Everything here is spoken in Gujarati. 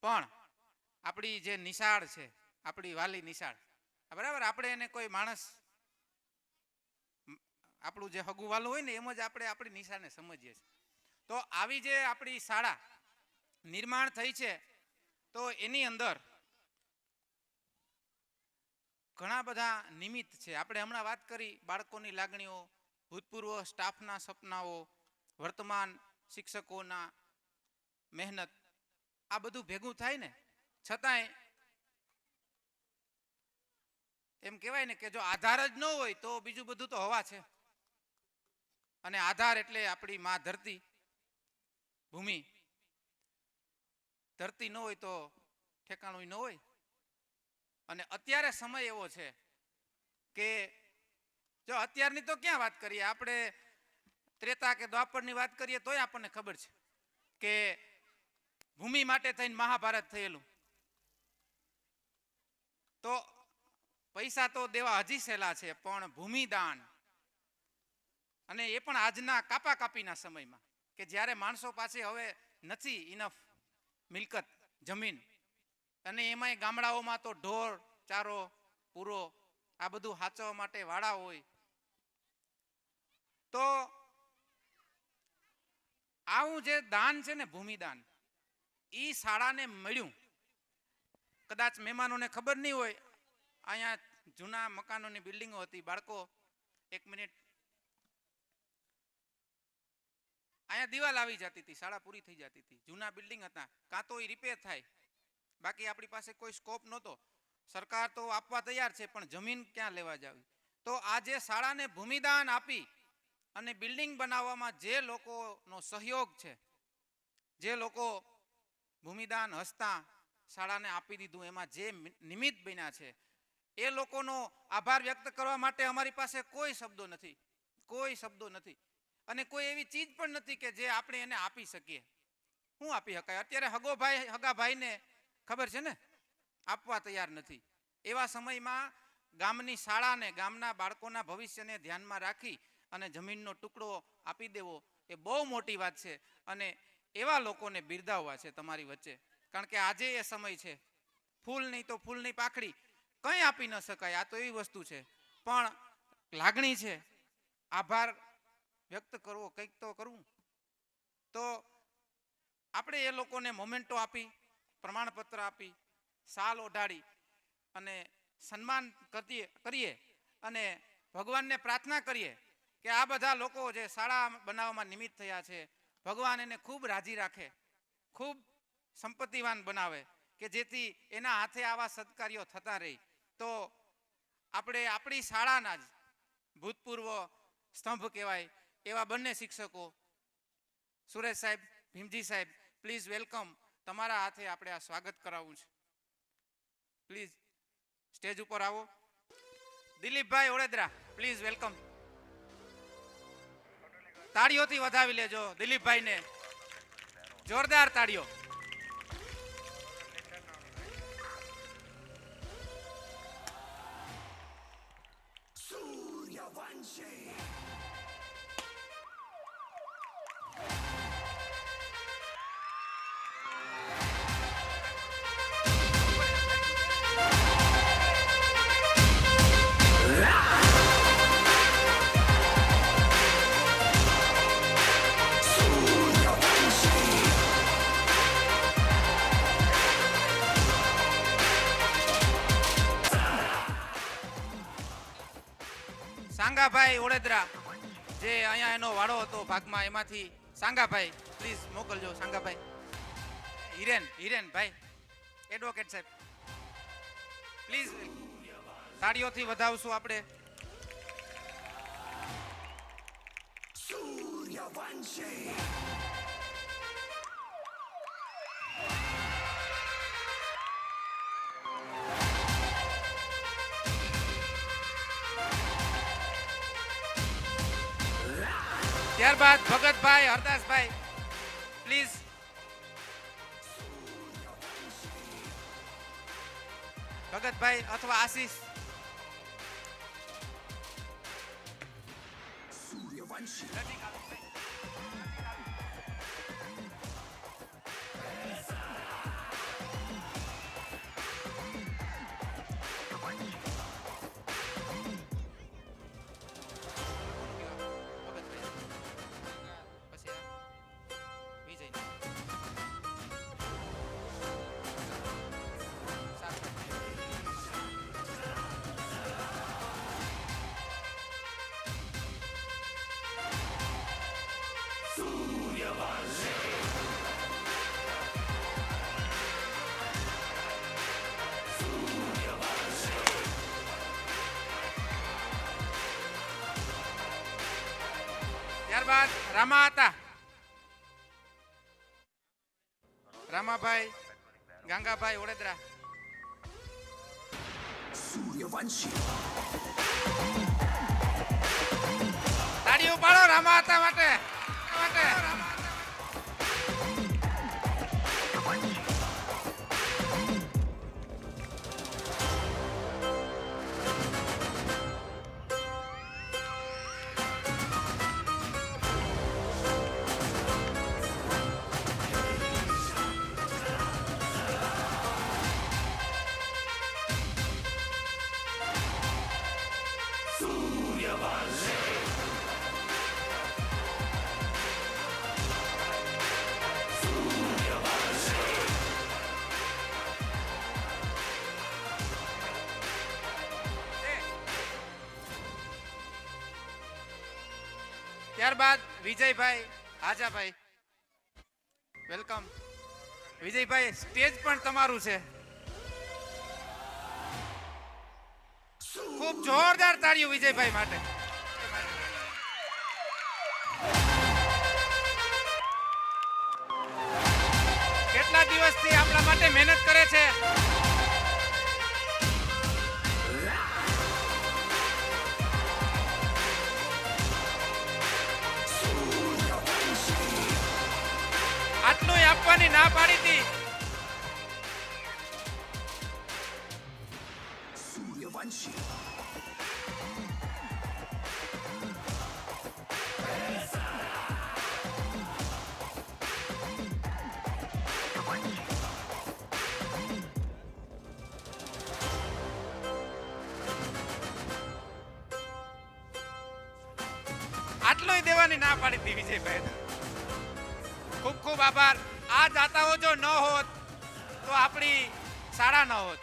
પણ આપણી જે નિશાળ છે, આપણી વાલી નિશાળ, બરાબર, આપણે એને કોઈ માણસ આપણું જે હગું વાલું હોય ને એમ જ આપણે આપણી નિશાળને સમજીએ છીએ. તો આવી જે આપણી શાળા નિર્માણ થઈ છે, તો એની અંદર ઘણા બધા નિમિત્ત છે. આપણે હમણાં વાત કરી બાળકોની લાગણીઓ, ભૂતપૂર્વ સ્ટાફના સપનાઓ, વર્તમાન શિક્ષકોના મહેનત, આ બધું ભેગું થાય ને છતાંય એમ કહેવાય ને કે જો આધાર જ ન હોય તો બીજું બધું તો હવા છે. અને આધાર એટલે આપણી માં ધરતી, ભૂમિ. ધરતી ન હોય તો ઠેકાણું ન હોય. અને અત્યારે સમય એવો છે કે જો અત્યારની તો ક્યાં વાત કરીએ, આપણે ત્રેતા કે દ્વાપરની વાત કરીએ તોય આપણને ખબર છે કે ભૂમિ માટે થઈને મહાભારત થયેલું. તો પૈસા તો દેવા હજી સહેલા છે, પણ ભૂમિદાન, અને એ પણ આજના કાપાકાપીના સમયમાં કે જ્યારે માણસો પાસે હવે નથી ઇનફ મિલકત, જમીન, અને એમાંય ગામડાઓમાં તો ઢોર ચારો પૂરો આ બધું સાચવવા માટે વાળા હોય. તો આવું જે દાન છે ને, ભૂમિદાન, એ શાળાને મળ્યું. કદાચ મહેમાનોને ખબર નહીં હોય, અહીંયા જૂના મકાનોની બિલ્ડિંગો હતી. બાળકો એક મિનિટ, અહીંયા દિવાલ આવી જતી હતી, શાળા પૂરી થઈ જતી હતી. જૂના બિલ્ડિંગ હતા, કાં તો એ રિપેર થાય, બાકી આપણી પાસે કોઈ સ્કોપ નહોતો. સરકાર તો આપવા તૈયાર છે, પણ જમીન ક્યાં લેવા જાવી. તો આ જે શાળાને ભૂમિદાન આપી અને બિલ્ડિંગ બનાવવામાં જે લોકોનો સહયોગ છે, જે લોકો ભૂમિદાન હસતા શાળાને આપી દીધું, એમાં જે નિમિત્ત બન્યા છે, એ લોકોનો આભાર વ્યક્ત કરવા માટે અમારી પાસે કોઈ શબ્દો નથી, કોઈ શબ્દો નથી. અને કોઈ એવી ચીજ પણ નથી કે જે આપણે એને આપી શકીએ. શું આપી શકાય? અત્યારે હગા ભાઈને ખબર છે ને, આપવા તૈયાર નથી. એવા સમયમાં ગામની શાળાને, ગામના બાળકોના ભવિષ્યને ધ્યાનમાં રાખી અને જમીનનો ટુકડો આપી દેવો એ બહુ મોટી વાત છે. અને એવા લોકોને બિરદાવવા છે તમારી વચ્ચે, કારણ કે આજે એ સમય છે. ફૂલ નહીં તો ફૂલની પાખડી કંઈ આપી ન શકાય, આ તો એવી વસ્તુ છે. પણ લાગણી છે, આભાર વ્યક્ત કરવો, કંઈક તો કરવું. તો આપણે એ લોકોને મોમેન્ટો આપી, પ્રમાણપત્ર આપી, શાલ ઓઢાડી અને સન્માન કરીએ અને ભગવાનને પ્રાર્થના કરીએ કે આ બધા લોકો જે શાળા બનાવવામાં નિમિત્ત થયા છે, ભગવાન એને ખૂબ રાજી રાખે, ખૂબ સંપત્તિવાન બનાવે, કે જેથી એના હાથે આવા સત્કાર્યો થતા રહે. તો આપણે આપણી શાળાના જ ભૂતપૂર્વ સ્તંભ કહેવાય એવા બંને શિક્ષકો, સુરેશ સાહેબ, ભીમજી સાહેબ, પ્લીઝ વેલકમ. તમારા હાથે આપણે આ સ્વાગત કરાવવું છે. પ્લીઝ સ્ટેજ ઉપર આવો. દિલીપભાઈ ઓળેદરા, પ્લીઝ વેલકમ. તાળીઓથી વધાવી લેજો દિલીપભાઈને, જોરદાર તાળીઓ. સાંગાભાઈ ઓળેદરા, જે અહીંયા એનો વાળો હતો ભાગમાં, એમાંથી સાંગાભાઈ પ્લીઝ મોકલજો. સાંગાભાઈ, હિરેનભાઈ, એડવોકેટ સાહેબ, પ્લીઝ તાળીઓથી વધાવશું આપણે. ત્યારબાદ ભગતભાઈ, હરદાસભાઈ, પ્લીઝ. ભગતભાઈ અથવા આશીષ. ત્યારબાદ રામા હતા, રામાભાઈ ગાંગાભાઈ ઓડેદરા. તાળીઓ પાડો રામા હતા માટે. ત્યારબાદ વિજયભાઈ હાજાભાઈ, વેલકમ. વિજયભાઈ સ્ટેજ પણ તમારું છે. ખૂબ જોરદાર તાળીઓ વિજયભાઈ માટે. કેટલા દિવસથી આપણા માટે મહેનત કરે છે. આટલું આપવાની ના પાડી હતી. આટલું દેવાની ના પાડી હતી વિજયભાઈ. ખૂબ ખૂબ આભાર. આ દાતાઓ જો ન હોત તો આપણી શાળા ન હોત.